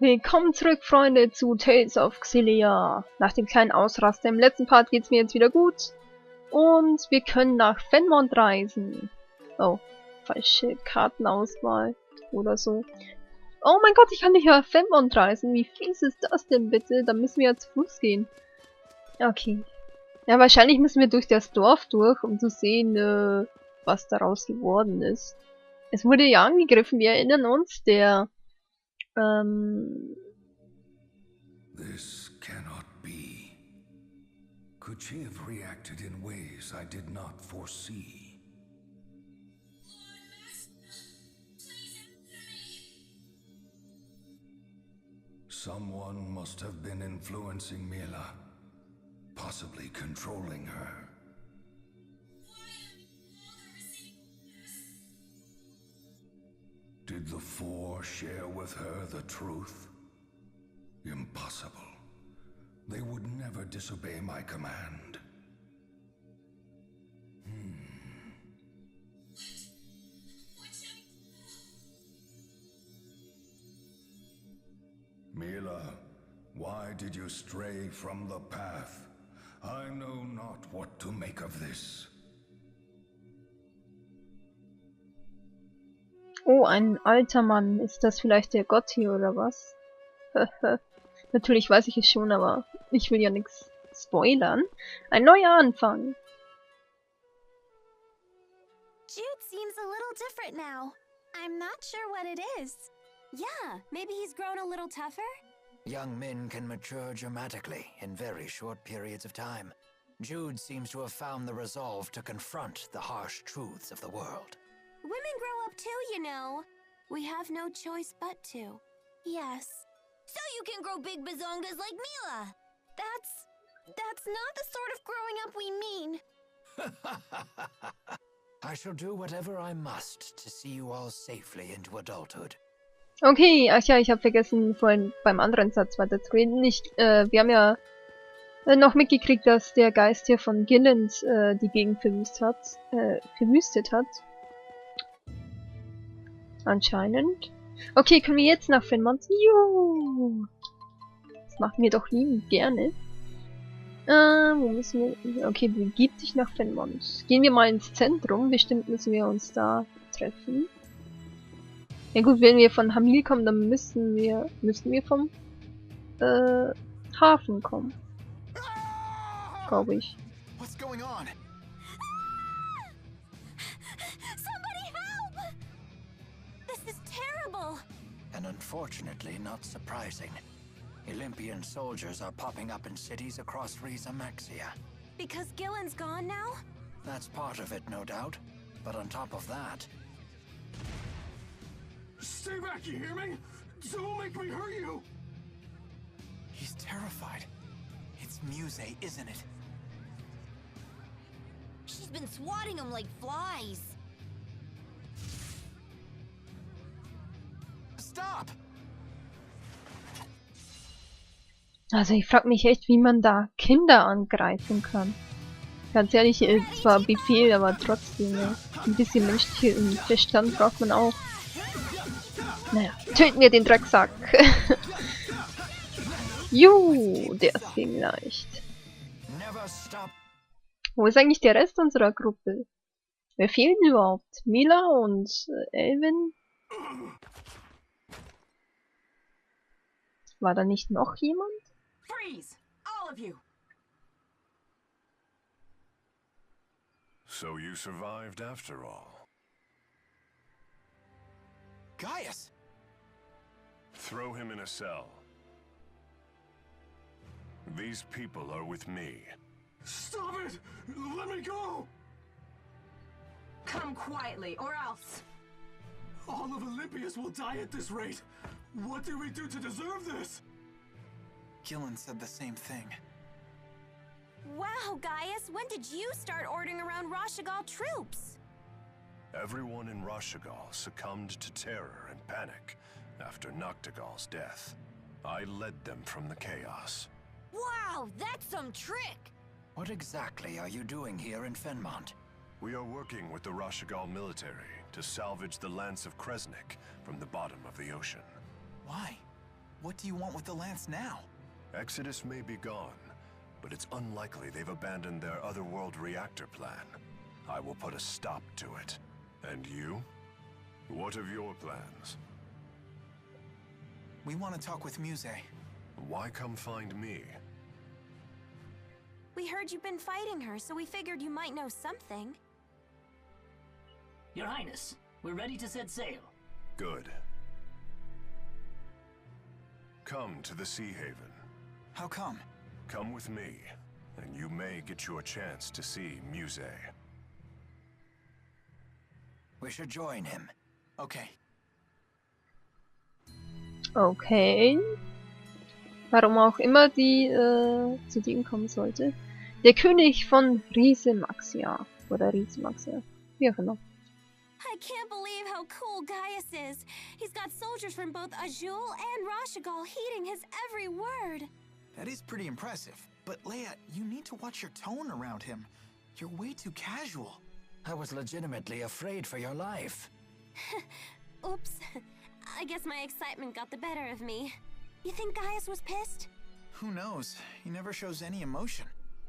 Willkommen zurück, Freunde, zu Tales of Xillia. Nach dem kleinen Ausraster im letzten Part geht's mir jetzt wieder gut. Und wir können nach Fenmont reisen. Oh, falsche Kartenauswahl oder so. Oh mein Gott, ich kann nicht nach Fenmont reisen. Wie fies ist das denn bitte? Da müssen wir ja zu Fuß gehen. Okay. Ja, wahrscheinlich müssen wir durch das Dorf durch, um zu sehen, was daraus geworden ist. Es wurde ja angegriffen, wir erinnern uns, der This cannot be. Could she have reacted in ways I did not foresee? Someone must have been influencing Mila, possibly controlling her. Did the Four share with her the truth? Impossible. They would never disobey my command. Mila, why did you stray from the path? I know not what to make of this. Oh, ein alter Mann. Ist das vielleicht der Gott hier oder was? Natürlich weiß ich es schon, aber ich will ja nichts spoilern. Ein neuer Anfang. Jude seems a little different now. I'm not sure what it is. Yeah, maybe he's grown a little tougher? Young men can mature dramatically in very short periods of time. Jude seems to have found the resolve to confront the harsh truths of the world. Women grow up too, you know. We have no choice but to. Yes. So you can grow big bazongas like Mila. That's not the sort of growing up we mean. I shall do whatever I must to see you all safely into adulthood. Okay, ach ja, ich habe vergessen, vorhin beim anderen Satz weiterzureden. Wir haben ja noch mitgekriegt, dass der Geist hier von Gilland die Gegend verwüstet hat. Anscheinend. Okay, können wir jetzt nach Fenmont? Jo! Das machen wir doch liebend gerne. Wo müssen wir? Okay, begib dich nach Fenmont. Gehen wir mal ins Zentrum. Bestimmt müssen wir uns da treffen. Ja gut, wenn wir von Hamil kommen, dann müssten wir vom Hafen kommen. Glaube ich. What's going on? And unfortunately, not surprising. Olympian soldiers are popping up in cities across Maxia. Because Gillen's gone now? That's part of it, no doubt. But on top of that... Stay back, you hear me? Don't make me hurt you! He's terrified. It's Muse, isn't it? She's been swatting them like flies. Stop! Also ich frage mich echt, wie man da Kinder angreifen kann. Ganz ehrlich, zwar Befehl, aber trotzdem, ja. Ein bisschen menschlichen Verstand braucht man auch. Naja, töten wir den Drecksack. Juhu, der ist vielleicht. Wo ist eigentlich der Rest unserer Gruppe? Wer fehlt denn überhaupt? Mila und Elvin? War da nicht noch jemand? Freeze! All of you! So you survived after all. Gaius! Throw him in a cell. These people are with me. Stop it! Let me go! Come quietly, or else! All of Olympius will die at this rate! What did we do to deserve this? Gillen said the same thing. Wow, Gaius, when did you start ordering around Rashagal troops? Everyone in Rashagal succumbed to terror and panic after Noctigal's death. I led them from the chaos. Wow, that's some trick! What exactly are you doing here in Fenmont? We are working with the Rashagal military to salvage the Lance of Kresnik from the bottom of the ocean. Why? What do you want with the lance now? Exodus may be gone, but it's unlikely they've abandoned their otherworld reactor plan. I will put a stop to it. And you? What of your plans? We want to talk with Muse. Why come find me? We heard you've been fighting her, so we figured you might know something. Your Highness, we're ready to set sail. Good. Come to the Sea Haven. How come? Come with me, and you may get your chance to see Muse. We should join him. Okay. Okay. Warum auch immer die zu denen kommen sollte. Der König von Riesemaxia. Oder Riesemaxia. Wie auch immer. I can't believe how cool Gaius is. He's got soldiers from both Azul and Rashigal heeding his every word. That is pretty impressive. But Leia, you need to watch your tone around him. You're way too casual. I was legitimately afraid for your life. Oops. I guess my excitement got the better of me. You think Gaius was pissed? Who knows? He never shows any emotion.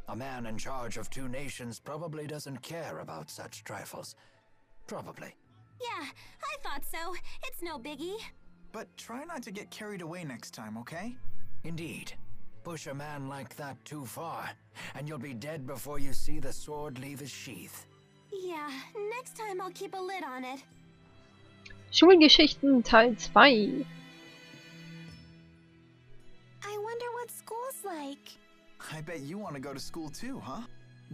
A man in charge of 2 nations probably doesn't care about such trifles. Probably. Yeah, I thought so. It's no biggie. But try not to get carried away next time, okay? Indeed. Push a man like that too far, and you'll be dead before you see the sword leave his sheath. Yeah, next time I'll keep a lid on it. Schulgeschichten Teil 2. I wonder what school's like. I bet you want to go to school too, huh?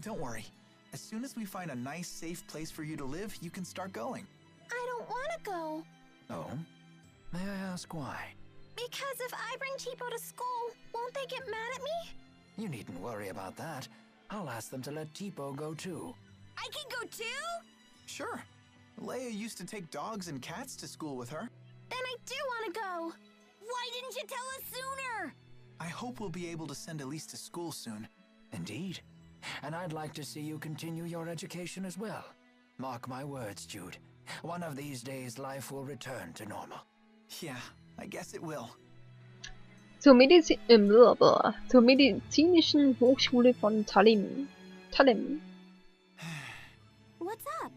Don't worry. As soon as we find a nice, safe place for you to live, you can start going. I don't want to go. Oh? May I ask why? Because if I bring Tipo to school, won't they get mad at me? You needn't worry about that. I'll ask them to let Tipo go too. I can go too? Sure. Leia used to take dogs and cats to school with her. Then I do want to go. Why didn't you tell us sooner? I hope we'll be able to send Elise to school soon. Indeed. And I'd like to see you continue your education as well. Mark my words, Jude. One of these days, life will return to normal. Yeah, I guess it will. Zur Medizinischen Hochschule von Tallinn. What's up?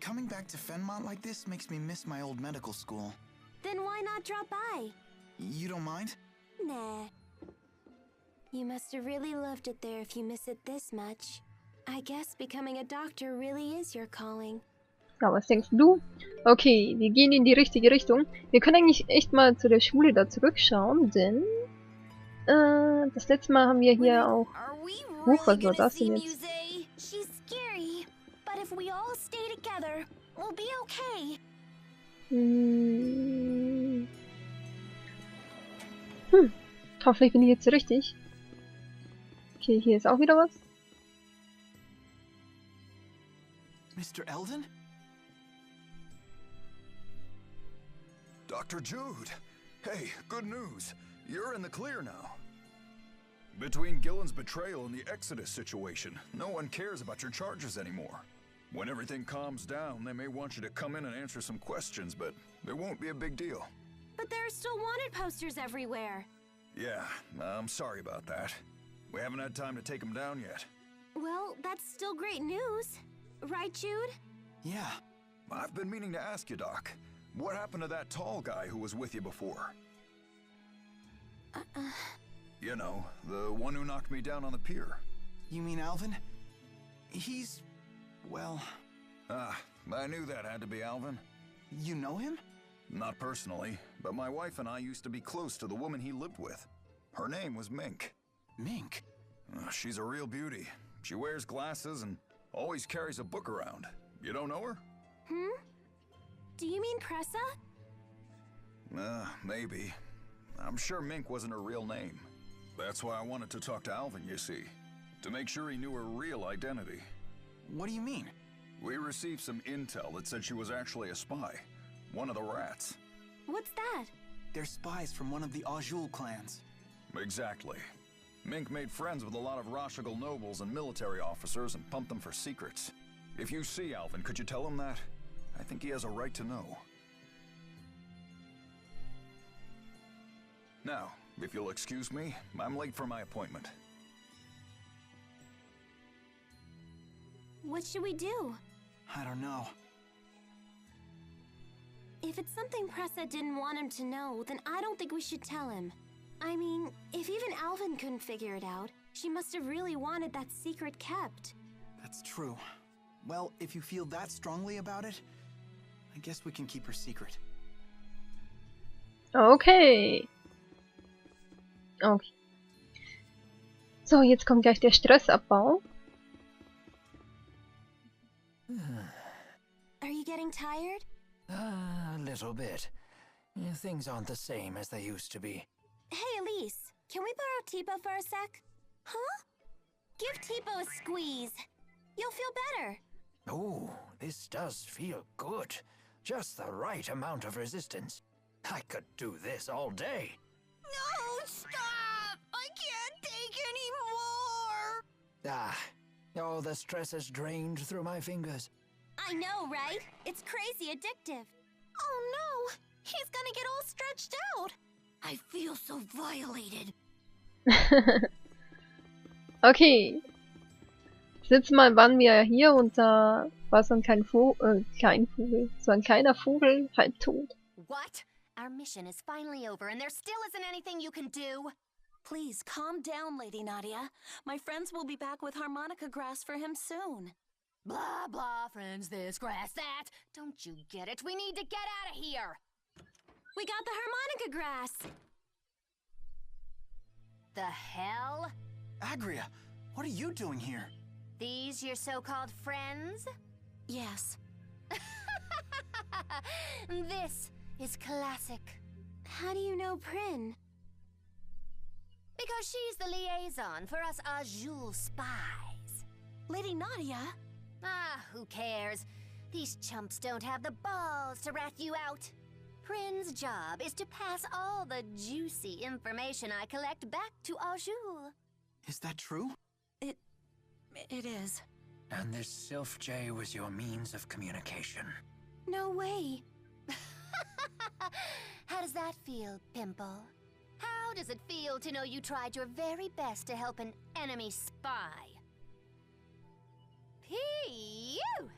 Coming back to Fenmont like this makes me miss my old medical school. Then why not drop by? You don't mind? Nah. You must have really loved it there if you miss it this much. I guess becoming a doctor really is your calling. Ja, was denkst du? Okay, wir gehen in die richtige Richtung. Wir können eigentlich echt mal zu der Schule da zurückschauen, denn das letzte Mal haben wir hier auch... Huch, was war das denn jetzt? She's scary, but if we all stay together, we'll be okay. Hoffentlich bin ich jetzt richtig. Okay, hier ist auch wieder was. Mr. Eldon? Dr. Jude! Hey, good news. You're in the clear now. Between Gillen's betrayal and the Exodus situation, no one cares about your charges anymore. When everything calms down, they may want you to come in and answer some questions, but it won't be a big deal. But there are still wanted posters everywhere. Yeah, I'm sorry about that. We haven't had time to take them down yet. Well, that's still great news. Right, Jude? Yeah. I've been meaning to ask you, Doc. What happened to that tall guy who was with you before? You know, the one who knocked me down on the pier. You mean Alvin? He's... well... I knew that had to be Alvin. You know him? Not personally, but my wife and I used to be close to the woman he lived with. Her name was Mink. Mink? She's a real beauty. She wears glasses and always carries a book around. You don't know her? Do you mean Pressa? Maybe. I'm sure Mink wasn't her real name. That's why I wanted to talk to Alvin, you see. To make sure he knew her real identity. What do you mean? We received some intel that said she was actually a spy. One of the rats. What's that? They're spies from one of the Azul clans. Exactly. Mink made friends with a lot of Rashigal nobles and military officers and pumped them for secrets. If you see Alvin, could you tell him that? I think he has a right to know. Now, if you'll excuse me, I'm late for my appointment. What should we do? I don't know. If it's something Pressa didn't want him to know, then I don't think we should tell him. I mean, if even Alvin couldn't figure it out, she must have really wanted that secret kept. That's true. Well, if you feel that strongly about it, I guess we can keep her secret. Okay. Okay. So, jetzt kommt gleich der Stressabbau. Are you getting tired? A little bit. Things aren't the same as they used to be. Hey, Elise, can we borrow Tipo for a sec? Huh? Give Tipo a squeeze. You'll feel better. Oh, this does feel good. Just the right amount of resistance. I could do this all day. No, stop! I can't take any more! All the stress has drained through my fingers. I know, right? It's crazy addictive. Oh no! He's gonna get all stretched out! I feel so violated. Okay. Das letzte Mal waren wir hier und da war so ein kleiner Vogel, so ein kleiner Vogel, halb tot. What? Our mission is finally over and there still isn't anything you can do? Please, calm down, Lady Nadia. My friends will be back with harmonica grass for him soon. Blah, blah, friends this, grass that. Don't you get it? We need to get out of here. We got the harmonica grass. The hell? Agria, what are you doing here? These your so-called friends? Yes. This is classic. How do you know Prin? Because she's the liaison for us Azul spies. Lady Nadia? Ah, who cares? These chumps don't have the balls to rat you out. Prin's job is to pass all the juicy information I collect back to Azul. Is that true? It is. And this Sylph J was your means of communication. No way. How does that feel, Pimple? How does it feel to know you tried your very best to help an enemy spy? Phew!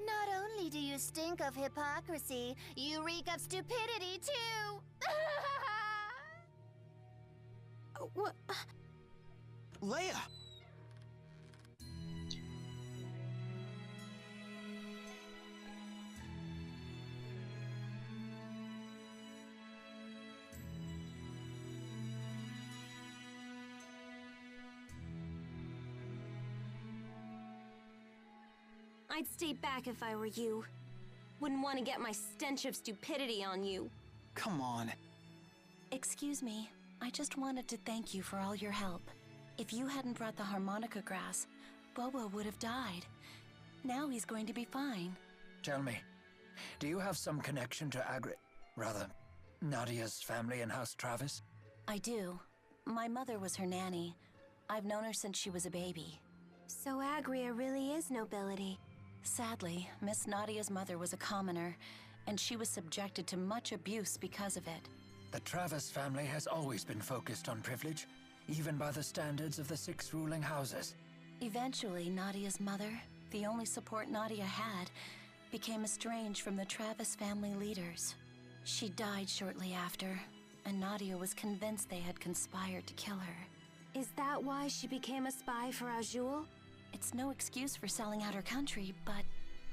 Not only do you stink of hypocrisy, you reek of stupidity, too! What? Leia! I'd stay back if I were you. Wouldn't want to get my stench of stupidity on you. Come on. Excuse me, I just wanted to thank you for all your help. If you hadn't brought the harmonica grass, Bobo would have died. Now he's going to be fine. Tell me, do you have some connection to Nadia's family in House Travis? I do. My mother was her nanny. I've known her since she was a baby. So Agria really is nobility. Sadly, Miss Nadia's mother was a commoner, and she was subjected to much abuse because of it. The Travis family has always been focused on privilege, even by the standards of the 6 ruling houses. Eventually, Nadia's mother, the only support Nadia had, became estranged from the Travis family leaders. She died shortly after, and Nadia was convinced they had conspired to kill her. Is that why she became a spy for Azul? It's no excuse for selling out her country, but...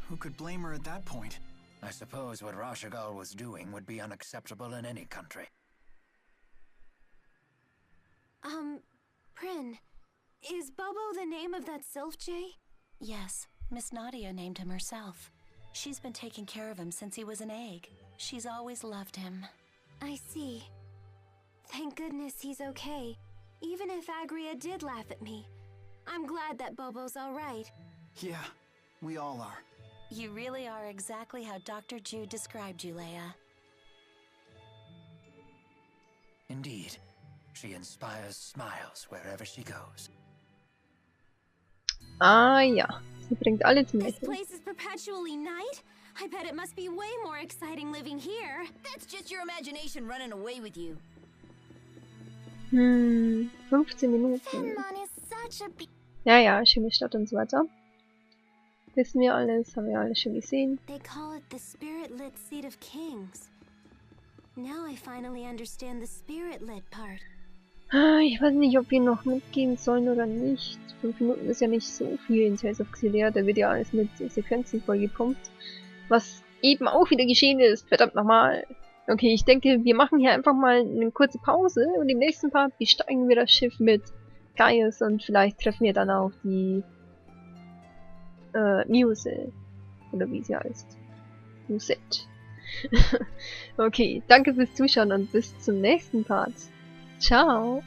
Who could blame her at that point? I suppose what Rashagal was doing would be unacceptable in any country. Prin, is Bobo the name of that Sylph J? Yes, Miss Nadia named him herself. She's been taking care of him since he was an egg. She's always loved him. I see. Thank goodness he's okay. Even if Agria did laugh at me. I'm glad that Bobo's alright. Yeah, we all are. You really are exactly how Dr. Jude described you, Leia. Indeed. She inspires smiles wherever she goes. Ah ja, sie bringt alle zum This Lächeln. place is perpetually night? I bet it must be way more exciting living here. That's just your imagination running away with you. 15 Minuten. Fenmont is such a Ja, schöne Stadt und so weiter. Wissen wir alles, haben wir alles schon gesehen. They call it the spirit-lit seat of kings. Now I finally understand the spirit-lit part. Ich weiß nicht, ob wir noch mitgehen sollen oder nicht. 5 Minuten ist ja nicht so viel in Tales of Xillia. Da wird ja alles mit Sequenzen vollgepumpt. Was eben auch wieder geschehen ist. Verdammt nochmal. Okay, ich denke, wir machen hier einfach mal eine kurze Pause. Und im nächsten Part besteigen wir das Schiff mit Gaius. Und vielleicht treffen wir dann auch die Muse. Oder wie sie heißt. Musette. Okay, danke fürs Zuschauen und bis zum nächsten Part. Ciao!